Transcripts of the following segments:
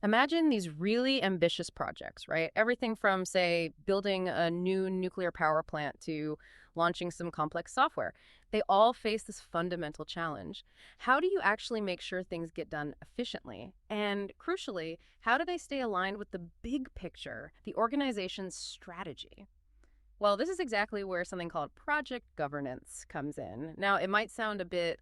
Imagine these really ambitious projects, right? Everything from, say, building a new nuclear power plant to launching some complex software. They all face this fundamental challenge. How do you actually make sure things get done efficiently? And crucially, how do they stay aligned with the big picture, the organization's strategy? Well, this is exactly where something called project governance comes in. Now, it might sound a bit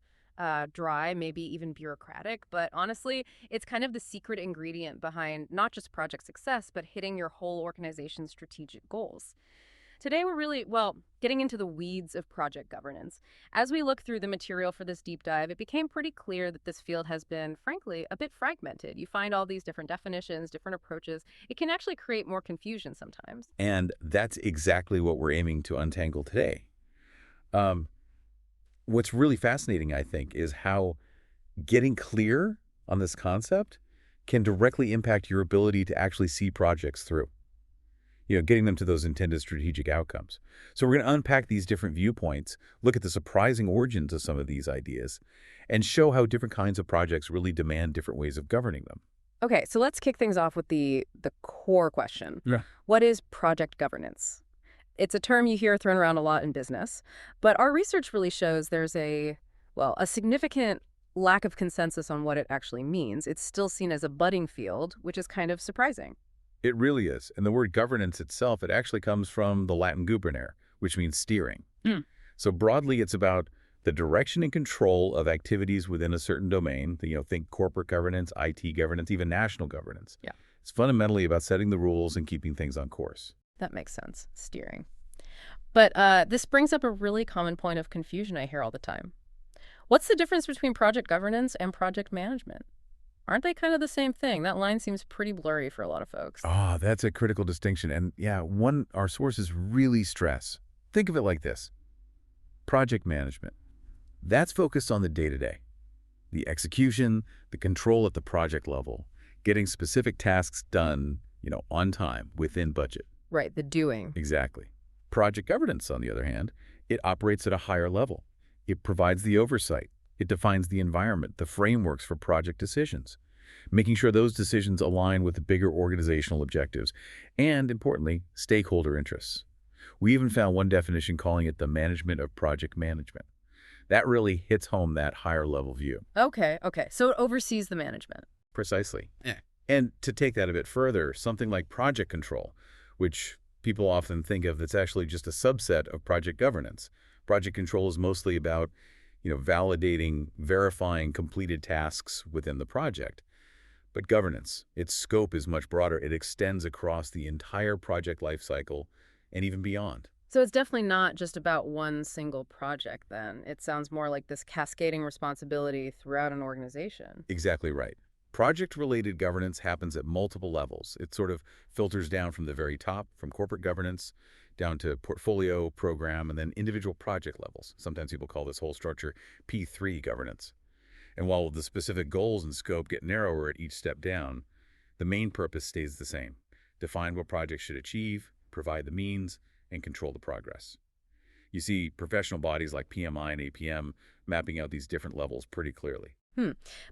dry, maybe even bureaucratic, but honestly, it's kind of the secret ingredient behind not just project success, but hitting your whole organization's strategic goals. Today, we're really, well, getting into the weeds of project governance. As we look through the material for this deep dive, it became pretty clear that this field has been, frankly, a bit fragmented. You find all these different definitions, different approaches. It can actually create more confusion sometimes. And that's exactly what we're aiming to untangle today. Um, what's really fascinating, I think, is how getting clear on this concept can directly impact your ability to actually see projects through, getting them to those intended strategic outcomes. So we're going to unpack these different viewpoints, look at the surprising origins of some of these ideas, and show how different kinds of projects really demand different ways of governing them. Okay, so let's kick things off with the core question. Yeah. What is project governance? It's a term you hear thrown around a lot in business, but our research really shows there's a significant lack of consensus on what it actually means. It's still seen as a budding field, which is kind of surprising. It really is. And the word governance itself, it actually comes from the Latin gubernare, which means steering. Hmm. So broadly, it's about the direction and control of activities within a certain domain. Think corporate governance, IT governance, even national governance. Yeah. It's fundamentally about setting the rules and keeping things on course. That makes sense, steering. But this brings up a really common point of confusion I hear all the time. What's the difference between project governance and project management? Aren't they kind of the same thing? That line seems pretty blurry for a lot of folks. Ah, that's a critical distinction. And yeah, one our sources really stress. Think of it like this. Project management. That's focused on the day-to-day. The execution, the control at the project level, getting specific tasks done, on time, within budget. Right, the doing. Exactly. Project governance, on the other hand, it operates at a higher level. It provides the oversight. It defines the environment, the frameworks for project decisions, making sure those decisions align with the bigger organizational objectives and, importantly, stakeholder interests. We even found one definition calling it the management of project management. That really hits home that higher level view. Okay. So it oversees the management. Precisely. Yeah. And to take that a bit further, something like project control, which people often think of that's actually just a subset of project governance. Project control is mostly about validating, verifying completed tasks within the project. But governance, its scope is much broader. It extends across the entire project lifecycle and even beyond. So it's definitely not just about one single project then. It sounds more like this cascading responsibility throughout an organization. Exactly right. Project-related governance happens at multiple levels. It sort of filters down from the very top, from corporate governance, down to portfolio, program, and then individual project levels. Sometimes people call this whole structure P3 governance. And while the specific goals and scope get narrower at each step down, the main purpose stays the same. Define what projects should achieve, provide the means, and control the progress. You see professional bodies like PMI and APM mapping out these different levels pretty clearly.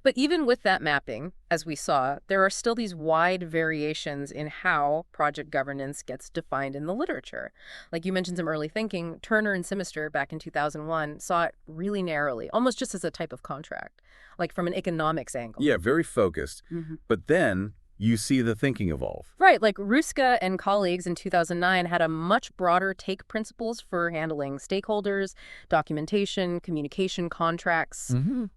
But even with that mapping, as we saw, there are still these wide variations in how project governance gets defined in the literature. Like you mentioned some early thinking, Turner and Simister back in 2001 saw it really narrowly, almost just as a type of contract, like from an economics angle. Yeah, very focused. But then you see the thinking evolve. Right, like Ruska and colleagues in 2009 had a much broader take principles for handling stakeholders, documentation, communication contracts,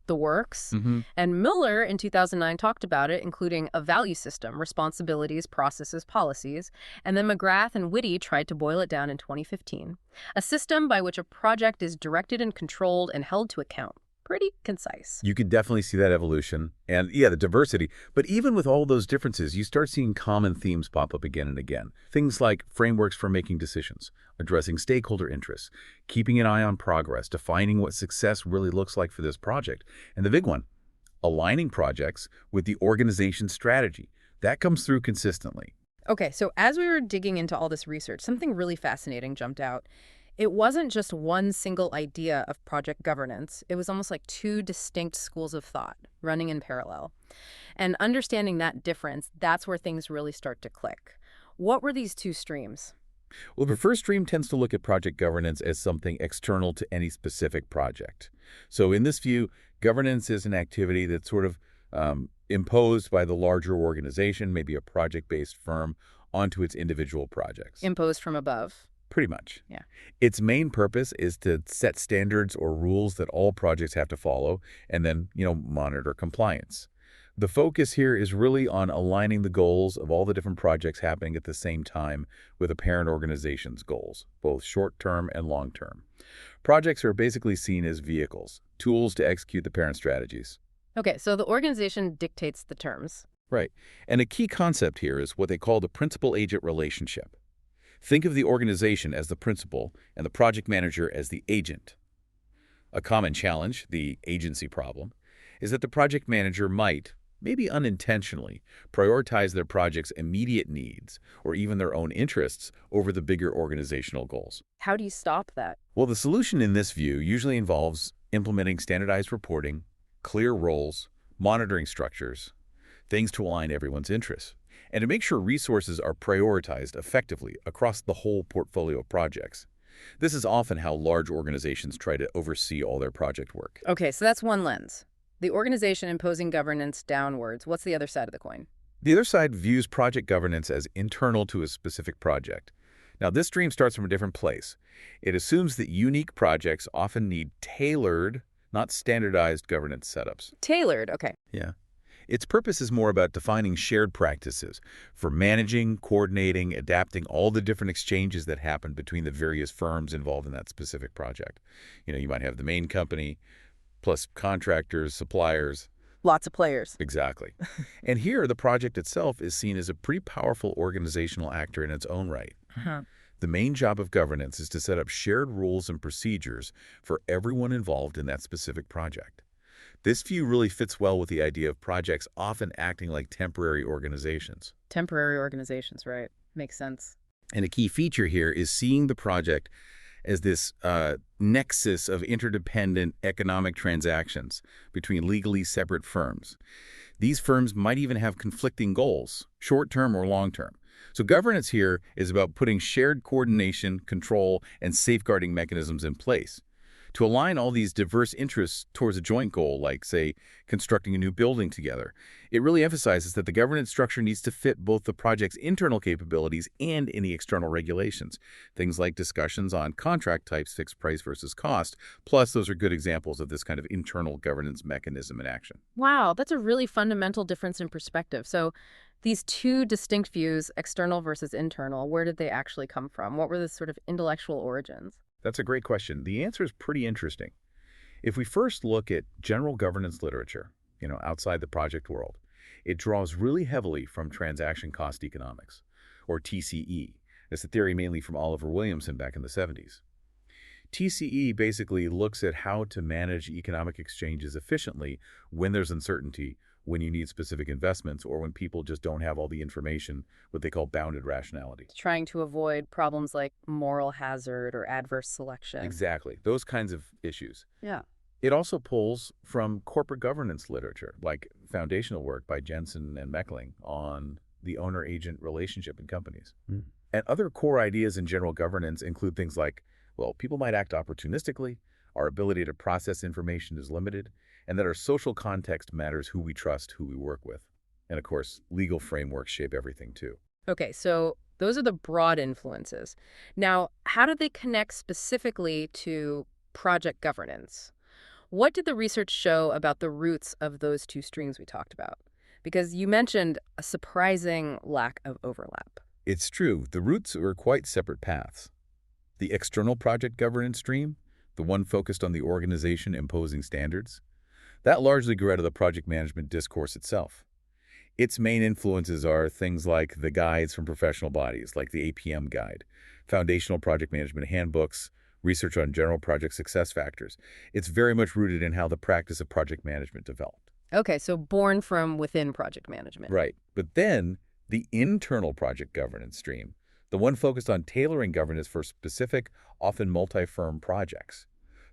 the works. And Miller in 2009 talked about it, including a value system, responsibilities, processes, policies. And then McGrath and Whitty tried to boil it down in 2015. A system by which a project is directed and controlled and held to account. Pretty concise. You could definitely see that evolution and, yeah, the diversity. But even with all those differences, you start seeing common themes pop up again and again. Things like frameworks for making decisions, addressing stakeholder interests, keeping an eye on progress, defining what success really looks like for this project. And the big one, aligning projects with the organization's strategy. That comes through consistently. Okay, so as we were digging into all this research, something really fascinating jumped out. It wasn't just one single idea of project governance. It was almost like two distinct schools of thought running in parallel. And understanding that difference, that's where things really start to click. What were these two streams? Well, the first stream tends to look at project governance as something external to any specific project. So in this view, governance is an activity that's sort of imposed by the larger organization, maybe a project-based firm, onto its individual projects. Imposed from above. Pretty much. Yeah. Its main purpose is to set standards or rules that all projects have to follow and then, monitor compliance. The focus here is really on aligning the goals of all the different projects happening at the same time with a parent organization's goals, both short-term and long-term. Projects are basically seen as vehicles, tools to execute the parent strategies. Okay, so the organization dictates the terms. Right. And a key concept here is what they call the principal-agent relationship. Think of the organization as the principal and the project manager as the agent. A common challenge, the agency problem, is that the project manager might, maybe unintentionally, prioritize their project's immediate needs or even their own interests over the bigger organizational goals. How do you stop that? Well, the solution in this view usually involves implementing standardized reporting, clear roles, monitoring structures, things to align everyone's interests, and to make sure resources are prioritized effectively across the whole portfolio of projects. This is often how large organizations try to oversee all their project work. Okay, so that's one lens. The organization imposing governance downwards. What's the other side of the coin? The other side views project governance as internal to a specific project. Now, this stream starts from a different place. It assumes that unique projects often need tailored, not standardized governance setups. Tailored, okay. Yeah. Its purpose is more about defining shared practices for managing, coordinating, adapting all the different exchanges that happen between the various firms involved in that specific project. You might have the main company, plus contractors, suppliers. Lots of players. Exactly. And here, the project itself is seen as a pretty powerful organizational actor in its own right. Uh-huh. The main job of governance is to set up shared rules and procedures for everyone involved in that specific project. This view really fits well with the idea of projects often acting like temporary organizations. Temporary organizations, right. Makes sense. And a key feature here is seeing the project as this nexus of interdependent economic transactions between legally separate firms. These firms might even have conflicting goals, short-term or long-term. So governance here is about putting shared coordination, control, and safeguarding mechanisms in place to align all these diverse interests towards a joint goal, like, say, constructing a new building together. It really emphasizes that the governance structure needs to fit both the project's internal capabilities and any external regulations. Things like discussions on contract types, fixed price versus cost, plus those are good examples of this kind of internal governance mechanism in action. Wow, that's a really fundamental difference in perspective. So these two distinct views, external versus internal, where did they actually come from? What were the sort of intellectual origins? That's a great question. The answer is pretty interesting. If we first look at general governance literature, outside the project world, it draws really heavily from transaction cost economics, or TCE. That's a theory mainly from Oliver Williamson back in the 70s. TCE basically looks at how to manage economic exchanges efficiently when there's uncertainty, when you need specific investments, or when people just don't have all the information, what they call bounded rationality. Trying to avoid problems like moral hazard or adverse selection. Exactly. Those kinds of issues. Yeah. It also pulls from corporate governance literature, like foundational work by Jensen and Meckling on the owner-agent relationship in companies. Mm. And other core ideas in general governance include things like, people might act opportunistically, our ability to process information is limited, and that our social context matters who we trust, who we work with. And of course, legal frameworks shape everything too. Okay, so those are the broad influences. Now, how do they connect specifically to project governance? What did the research show about the roots of those two streams we talked about? Because you mentioned a surprising lack of overlap. It's true, the roots are quite separate paths. The external project governance stream, the one focused on the organization imposing standards, that largely grew out of the project management discourse itself. Its main influences are things like the guides from professional bodies, like the APM guide, foundational project management handbooks, research on general project success factors. It's very much rooted in how the practice of project management developed. Okay, so born from within project management. Right. But then the internal project governance stream, the one focused on tailoring governance for specific, often multi-firm projects.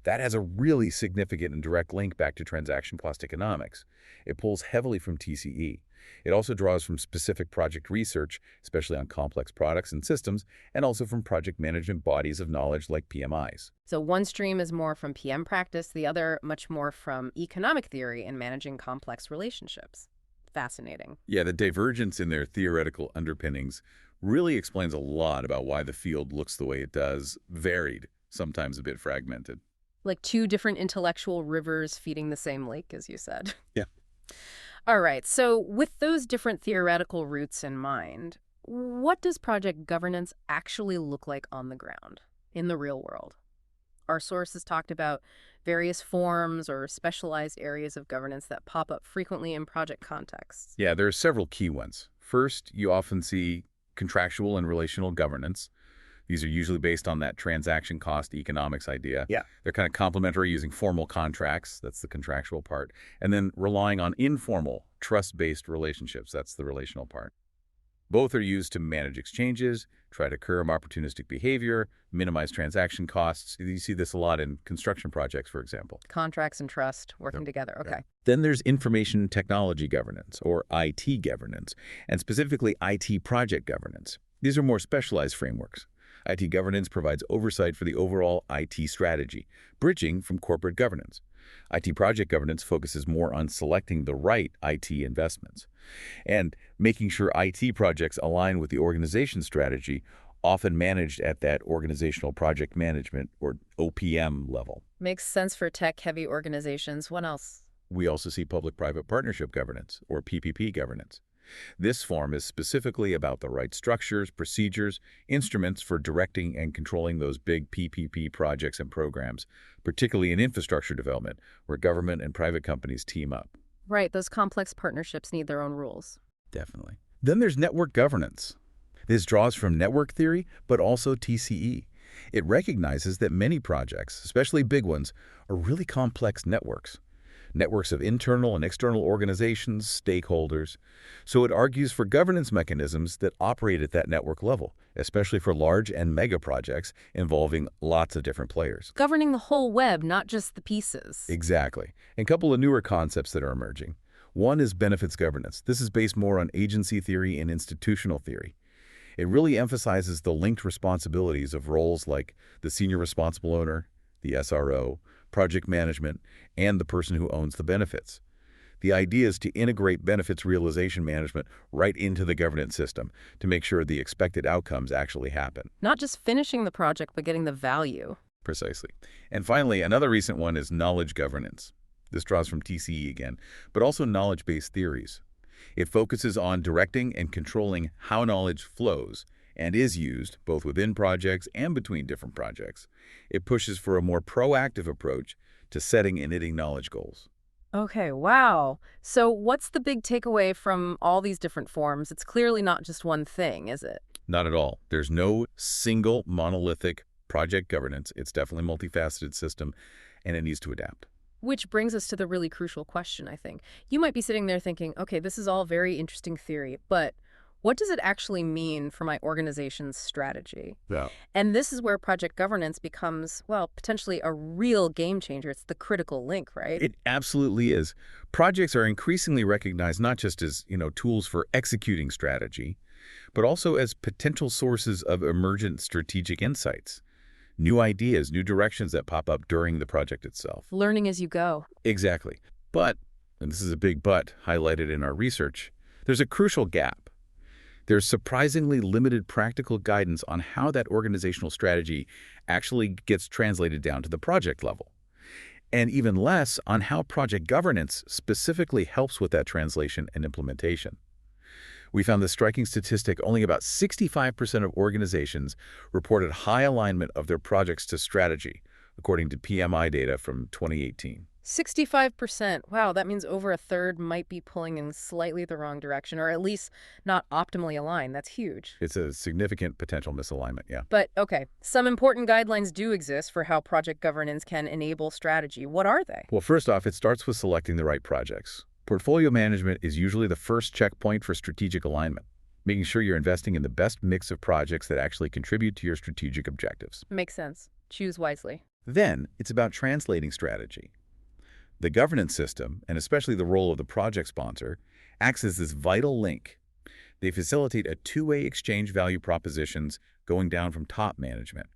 That has a really significant and direct link back to transaction cost economics. It pulls heavily from TCE. It also draws from specific project research, especially on complex products and systems, and also from project management bodies of knowledge like PMIs. So one stream is more from PM practice, the other much more from economic theory and managing complex relationships. Fascinating. Yeah, the divergence in their theoretical underpinnings really explains a lot about why the field looks the way it does, varied, sometimes a bit fragmented. Like two different intellectual rivers feeding the same lake, as you said. Yeah. All right, so with those different theoretical roots in mind, what does project governance actually look like on the ground, in the real world? Our sources talked about various forms or specialized areas of governance that pop up frequently in project contexts. Yeah, there are several key ones. First, you often see contractual and relational governance. These are usually based on that transaction cost economics idea. Yeah. They're kind of complementary using formal contracts. That's the contractual part. And then relying on informal, trust-based relationships. That's the relational part. Both are used to manage exchanges, try to curb opportunistic behavior, minimize transaction costs. You see this a lot in construction projects, for example. Contracts and trust working Yep. together. Okay. Then there's information technology governance, or IT governance, and specifically IT project governance. These are more specialized frameworks. IT governance provides oversight for the overall IT strategy, bridging from corporate governance. IT project governance focuses more on selecting the right IT investments and making sure IT projects align with the organization strategy, often managed at that organizational project management, or OPM, level. Makes sense for tech-heavy organizations. What else? We also see public-private partnership governance, or PPP governance. This form is specifically about the right structures, procedures, instruments for directing and controlling those big PPP projects and programs, particularly in infrastructure development, where government and private companies team up. Right, those complex partnerships need their own rules. Definitely. Then there's network governance. This draws from network theory, but also TCE. It recognizes that many projects, especially big ones, are really complex networks. Networks of internal and external organizations, stakeholders. So it argues for governance mechanisms that operate at that network level, especially for large and mega projects involving lots of different players. Governing the whole web, not just the pieces. Exactly. And a couple of newer concepts that are emerging. One is benefits governance. This is based more on agency theory and institutional theory. It really emphasizes the linked responsibilities of roles like the senior responsible owner, the SRO, project management, and the person who owns the benefits. The idea is to integrate benefits realization management right into the governance system to make sure the expected outcomes actually happen. Not just finishing the project, but getting the value. Precisely. And finally, another recent one is knowledge governance. This draws from TCE again, but also knowledge-based theories. It focuses on directing and controlling how knowledge flows and is used both within projects and between different projects. It pushes for a more proactive approach to setting and hitting knowledge goals. Okay, wow. So what's the big takeaway from all these different forms? It's clearly not just one thing, is it? Not at all. There's no single monolithic project governance. It's definitely a multifaceted system, and it needs to adapt. Which brings us to the really crucial question, I think. You might be sitting there thinking, okay, this is all very interesting theory, but what does it actually mean for my organization's strategy? Yeah. And this is where project governance becomes, well, potentially a real game changer. It's the critical link, right? It absolutely is. Projects are increasingly recognized not just as, tools for executing strategy, but also as potential sources of emergent strategic insights. New ideas, new directions that pop up during the project itself. Learning as you go. Exactly. But, and this is a big but highlighted in our research, there's a crucial gap. There's surprisingly limited practical guidance on how that organizational strategy actually gets translated down to the project level, and even less on how project governance specifically helps with that translation and implementation. We found the striking statistic: only about 65% of organizations reported high alignment of their projects to strategy, according to PMI data from 2018. 65%. Wow, that means over a third might be pulling in slightly the wrong direction, or at least not optimally aligned. That's huge. It's a significant potential misalignment, yeah. But, okay, some important guidelines do exist for how project governance can enable strategy. What are they? Well, first off, it starts with selecting the right projects. Portfolio management is usually the first checkpoint for strategic alignment, making sure you're investing in the best mix of projects that actually contribute to your strategic objectives. Makes sense. Choose wisely. Then, it's about translating strategy. The governance system, and especially the role of the project sponsor, acts as this vital link. They facilitate a two-way exchange value propositions going down from top management.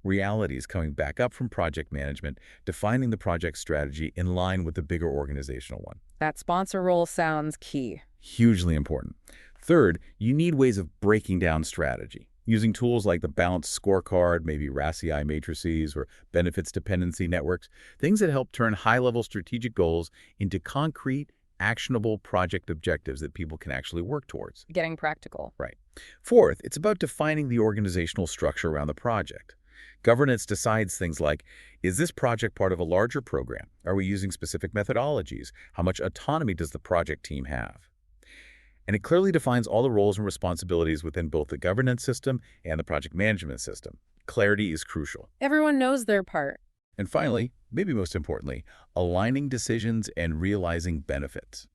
Realities coming back up from project management, defining the project strategy in line with the bigger organizational one. That sponsor role sounds key. Hugely important. Third, you need ways of breaking down strategy, using tools like the balanced scorecard, maybe RACI matrices or benefits dependency networks, things that help turn high-level strategic goals into concrete, actionable project objectives that people can actually work towards. Getting practical. Right. Fourth, it's about defining the organizational structure around the project. Governance decides things like, is this project part of a larger program? Are we using specific methodologies? How much autonomy does the project team have? And it clearly defines all the roles and responsibilities within both the governance system and the project management system. Clarity is crucial. Everyone knows their part. And finally, maybe most importantly, aligning decisions and realizing benefits.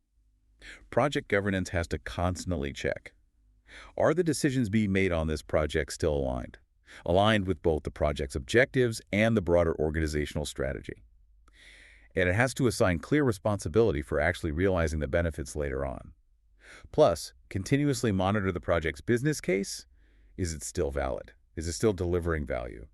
Project governance has to constantly check. Are the decisions being made on this project still aligned? Aligned with both the project's objectives and the broader organizational strategy. And it has to assign clear responsibility for actually realizing the benefits later on. Plus, continuously monitor the project's business case. Is it still valid? Is it still delivering value?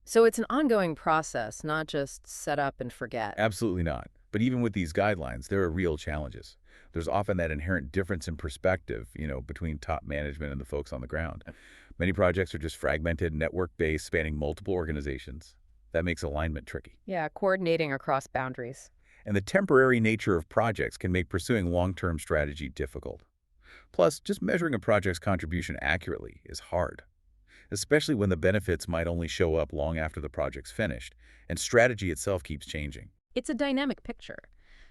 So it's an ongoing process, not just set up and forget. Absolutely not. But even with these guidelines, there are real challenges. There's often that inherent difference in perspective, between top management and the folks on the ground. Many projects are just fragmented, network-based, spanning multiple organizations. That makes alignment tricky. Yeah, coordinating across boundaries. And the temporary nature of projects can make pursuing long-term strategy difficult. Plus, just measuring a project's contribution accurately is hard, especially when the benefits might only show up long after the project's finished, and strategy itself keeps changing. It's a dynamic picture.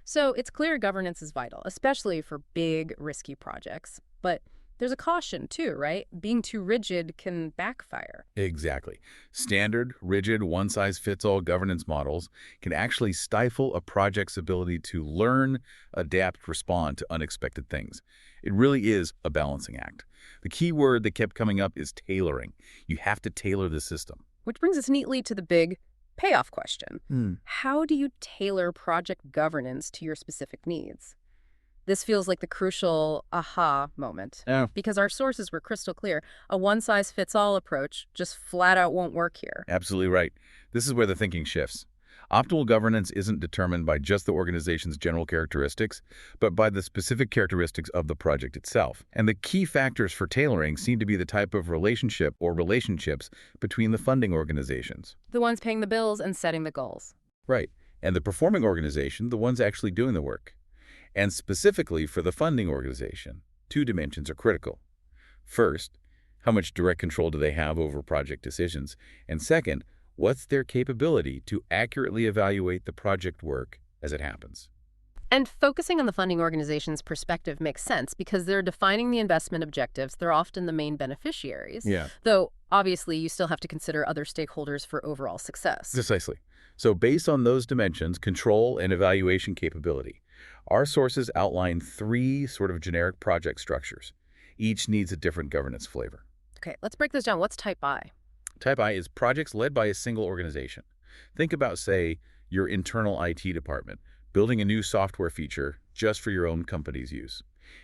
So it's clear governance is vital, especially for big, risky projects. But there's a caution too, right? Being too rigid can backfire. Exactly. Standard, rigid, one-size-fits-all governance models can actually stifle a project's ability to learn, adapt, respond to unexpected things. It really is a balancing act. The key word that kept coming up is tailoring. You have to tailor the system. Which brings us neatly to the big payoff question. Hmm. How do you tailor project governance to your specific needs? This feels like the crucial aha moment. Yeah. Because our sources were crystal clear. A one-size-fits-all approach just flat out won't work here. Absolutely right. This is where the thinking shifts. Optimal governance isn't determined by just the organization's general characteristics, but by the specific characteristics of the project itself. And the key factors for tailoring seem to be the type of relationship or relationships between the funding organizations. The ones paying the bills and setting the goals. Right. And the performing organization, the ones actually doing the work. And specifically for the funding organization, two dimensions are critical. First, how much direct control do they have over project decisions? And second, what's their capability to accurately evaluate the project work as it happens? And focusing on the funding organization's perspective makes sense because they're defining the investment objectives. They're often the main beneficiaries. Yeah. Though, obviously, you still have to consider other stakeholders for overall success. Precisely. So based on those dimensions, control and evaluation capability, our sources outline three sort of generic project structures. Each needs a different governance flavor. Okay, let's break this down. What's type I? Type I is projects led by a single organization. Think about, say, your internal IT department, building a new software feature just for your own company's use.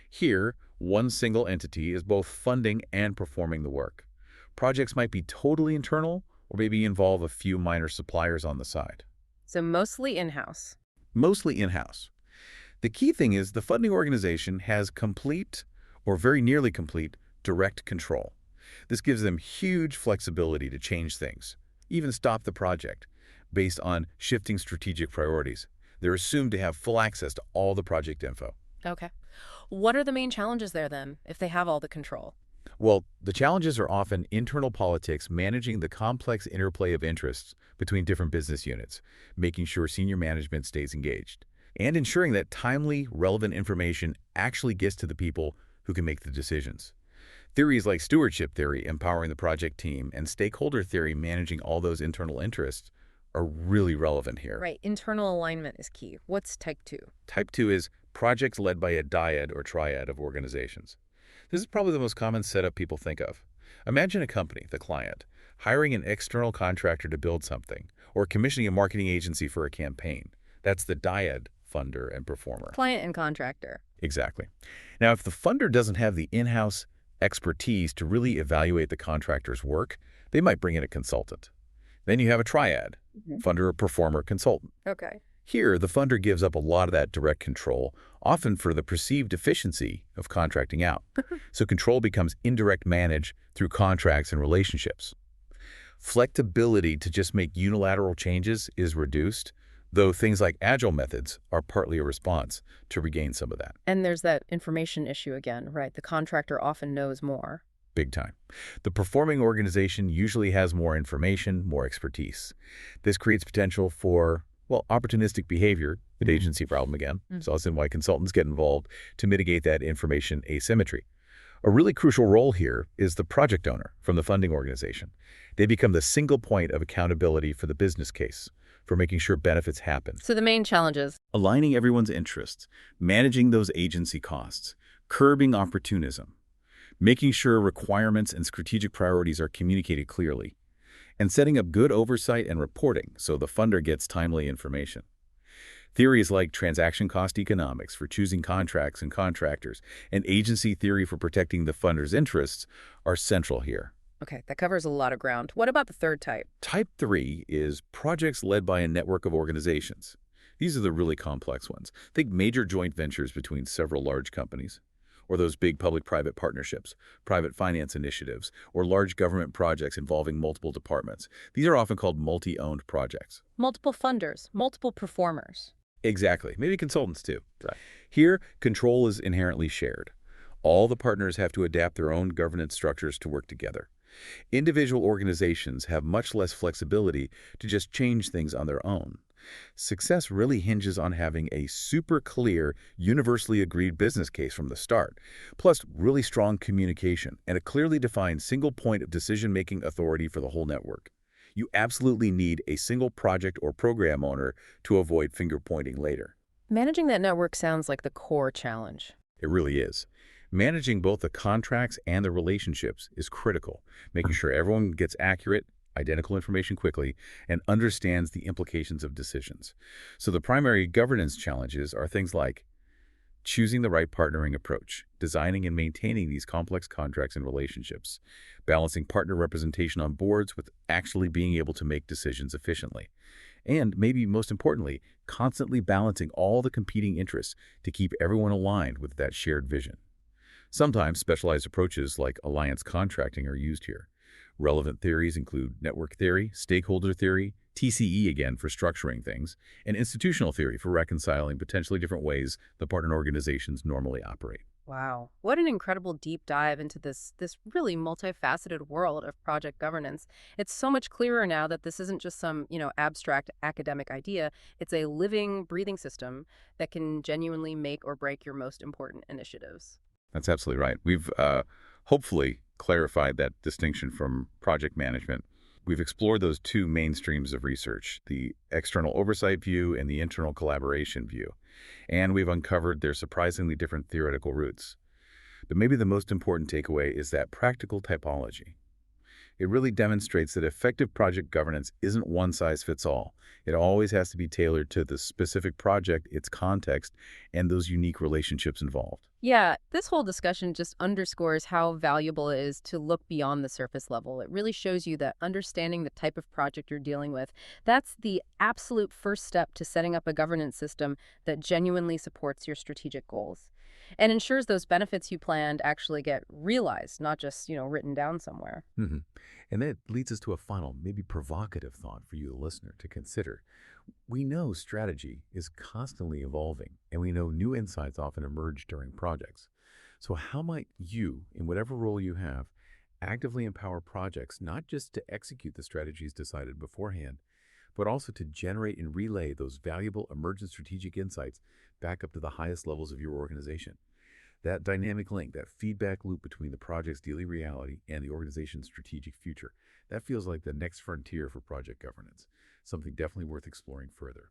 Here, one single entity is both funding and performing the work. Projects might be totally internal or maybe involve a few minor suppliers on the side. So mostly in-house. Mostly in-house. The key thing is the funding organization has complete, or very nearly complete, direct control. This gives them huge flexibility to change things, even stop the project, based on shifting strategic priorities. They're assumed to have full access to all the project info. Okay. What are the main challenges there, then, if they have all the control? Well, the challenges are often internal politics, managing the complex interplay of interests between different business units, making sure senior management stays engaged, and ensuring that timely, relevant information actually gets to the people who can make the decisions. Theories like stewardship theory, empowering the project team, and stakeholder theory, managing all those internal interests, are really relevant here. Right. Internal alignment is key. What's type 2? Type 2 is projects led by a dyad or triad of organizations. This is probably the most common setup people think of. Imagine a company, the client, Hiring an external contractor to build something, or commissioning a marketing agency for a campaign. That's the dyad, funder and performer. Client and contractor. Exactly. Now, if the funder doesn't have the in-house expertise to really evaluate the contractor's work, they might bring in a consultant. Then you have a triad, Mhm. funder, performer, consultant. Okay. Here, the funder gives up a lot of that direct control, often for the perceived efficiency of contracting out. So control becomes indirect managed through contracts and relationships. Flexibility to just make unilateral changes is reduced, though things like agile methods are partly a response to regain some of that. And there's that information issue again, right? The contractor often knows more. Big time. The performing organization usually has more information, more expertise. This creates potential for, well, opportunistic behavior, an agency problem again. Mm. So that's why consultants get involved to mitigate that information asymmetry. A really crucial role here is the project owner from the funding organization. They become the single point of accountability for the business case, for making sure benefits happen. So the main challenges. Aligning everyone's interests, managing those agency costs, curbing opportunism, making sure requirements and strategic priorities are communicated clearly, and setting up good oversight and reporting so the funder gets timely information. Theories like transaction cost economics for choosing contracts and contractors and agency theory for protecting the funder's interests are central here. Okay, that covers a lot of ground. What about the third type? Type 3 is projects led by a network of organizations. These are the really complex ones. Think major joint ventures between several large companies, or those big public-private partnerships, private finance initiatives, or large government projects involving multiple departments. These are often called multi-owned projects. Multiple funders, multiple performers. Exactly. Maybe consultants too. Right. Here, control is inherently shared. All the partners have to adapt their own governance structures to work together. Individual organizations have much less flexibility to just change things on their own. Success really hinges on having a super clear, universally agreed business case from the start, plus really strong communication and a clearly defined single point of decision-making authority for the whole network. You absolutely need a single project or program owner to avoid finger-pointing later. Managing that network sounds like the core challenge. It really is. Managing both the contracts and the relationships is critical, making sure everyone gets accurate, identical information quickly, and understands the implications of decisions. So the primary governance challenges are things like choosing the right partnering approach, designing and maintaining these complex contracts and relationships, balancing partner representation on boards with actually being able to make decisions efficiently, and maybe most importantly, constantly balancing all the competing interests to keep everyone aligned with that shared vision. Sometimes specialized approaches like alliance contracting are used here. Relevant theories include network theory, stakeholder theory, TCE again for structuring things, and institutional theory for reconciling potentially different ways the partner organizations normally operate. Wow, what an incredible deep dive into this really multifaceted world of project governance. It's so much clearer now that this isn't just some, abstract academic idea. It's a living, breathing system that can genuinely make or break your most important initiatives. That's absolutely right. We've hopefully clarified that distinction from project management. We've explored those two main streams of research, the external oversight view and the internal collaboration view. And we've uncovered their surprisingly different theoretical roots. But maybe the most important takeaway is that practical typology. It really demonstrates that effective project governance isn't one size fits all. It always has to be tailored to the specific project, its context, and those unique relationships involved. Yeah, this whole discussion just underscores how valuable it is to look beyond the surface level. It really shows you that understanding the type of project you're dealing with, that's the absolute first step to setting up a governance system that genuinely supports your strategic goals and ensures those benefits you planned actually get realized, not just, written down somewhere. hmm And that leads us to a final, maybe provocative thought for you, the listener, to consider. We know strategy is constantly evolving, and we know new insights often emerge during projects. So how might you, in whatever role you have, actively empower projects not just to execute the strategies decided beforehand, but also to generate and relay those valuable emergent strategic insights back up to the highest levels of your organization? That dynamic link, that feedback loop between the project's daily reality and the organization's strategic future, that feels like the next frontier for project governance, something definitely worth exploring further.